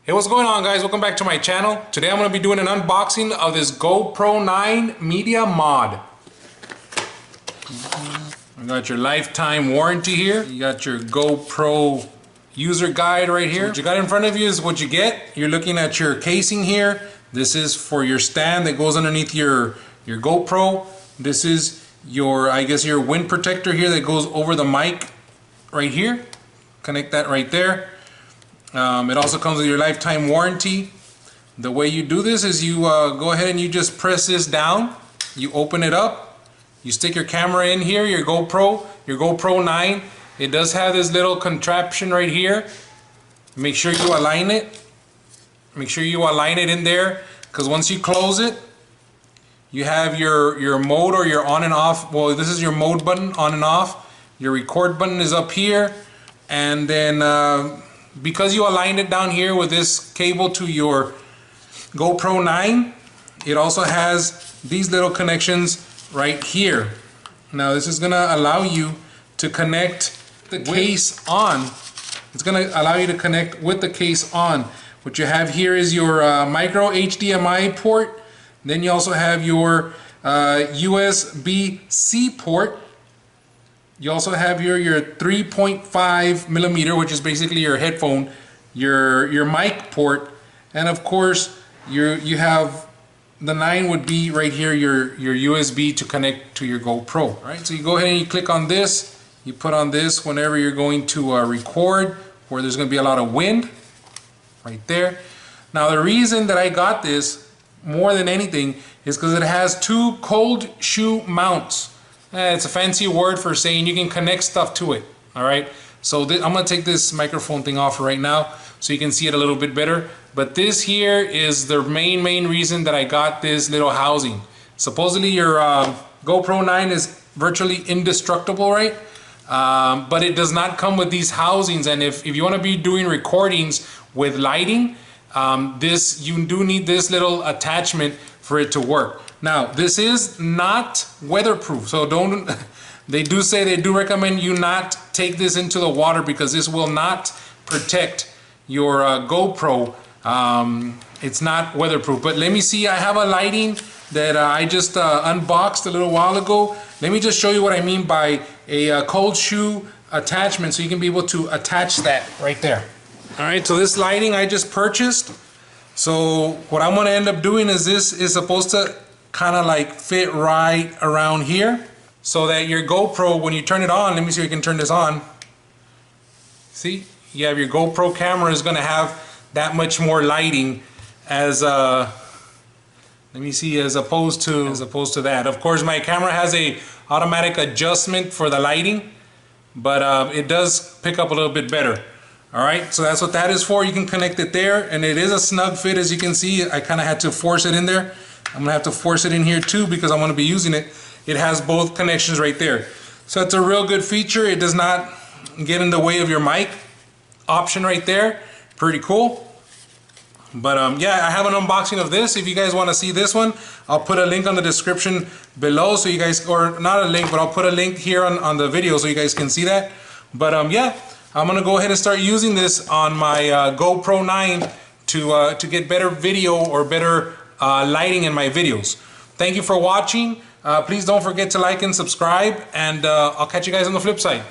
Hey, what's going on, guys? Welcome back to my channel. Today I'm going to be doing an unboxing of this GoPro 9 Media Mod. You got your lifetime warranty here. You got your GoPro user guide right here. So what you got in front of you is what you get. You're looking at your casing here. This is for your stand that goes underneath your GoPro. This is your, I guess, your wind protector here that goes over the mic right here. Connect that right there. It also comes with your lifetime warranty. The way you do this is you go ahead and you just press this down. You open it up. You stick your camera in here, your GoPro 9. It does have this little contraption right here. Make sure you align it. Make sure you align it in there, because once you close it, you have your mode or your on and off. Well, this is your mode button, on and off. Your record button is up here, and then because you aligned it down here with this cable to your GoPro 9, it also has these little connections right here. Now this is gonna allow you to connect the case on. It's gonna allow you to connect with the case on. What you have here is your micro HDMI port. Then you also have your USB-C port. You also have your 3.5 millimeter, which is basically your headphone, your mic port, and of course you have the 9 would be right here, your USB to connect to your GoPro. All right, so you go ahead and you click on this. You put on this whenever you're going to record, where there's going to be a lot of wind, right there. Now the reason that I got this more than anything is because it has 2 cold shoe mounts. It's a fancy word for saying you can connect stuff to it. All right, so I'm gonna take this microphone thing off right now so you can see it a little bit better. But this here is the main reason that I got this little housing. Supposedly your GoPro 9 is virtually indestructible, right? But it does not come with these housings, and if you want to be doing recordings with lighting, you do need this little attachment for it to work. Now this is not weatherproof, so they do recommend you not take this into the water, because this will not protect your GoPro. It's not weatherproof. But let me see, I have a lighting that I just unboxed a little while ago. Let me just show you what I mean by a cold shoe attachment, so you can be able to attach that right there. Alright, so this lighting I just purchased. So what I'm going to end up doing is this is supposed to kind of like fit right around here, so that your GoPro, when you turn it on, let me see if you can turn this on. See, you have your GoPro camera is going to have that much more lighting as let me see, as opposed to that. Of course, my camera has a automatic adjustment for the lighting, but it does pick up a little bit better. All right, so that's what that is for. You can connect it there, and it is a snug fit, as you can see. I kind of had to force it in there. I'm gonna have to force it in here too, because I'm gonna be using it. It has both connections right there, so it's a real good feature. It does not get in the way of your mic option right there. Pretty cool. But yeah, I have an unboxing of this. If you guys want to see this one, I'll put a link on the description below, so you guys, or not a link, but I'll put a link here on the video so you guys can see that. But yeah, I'm gonna go ahead and start using this on my GoPro 9 to get better video or better lighting in my videos. Thank you for watching. Please don't forget to like and subscribe, and I'll catch you guys on the flip side.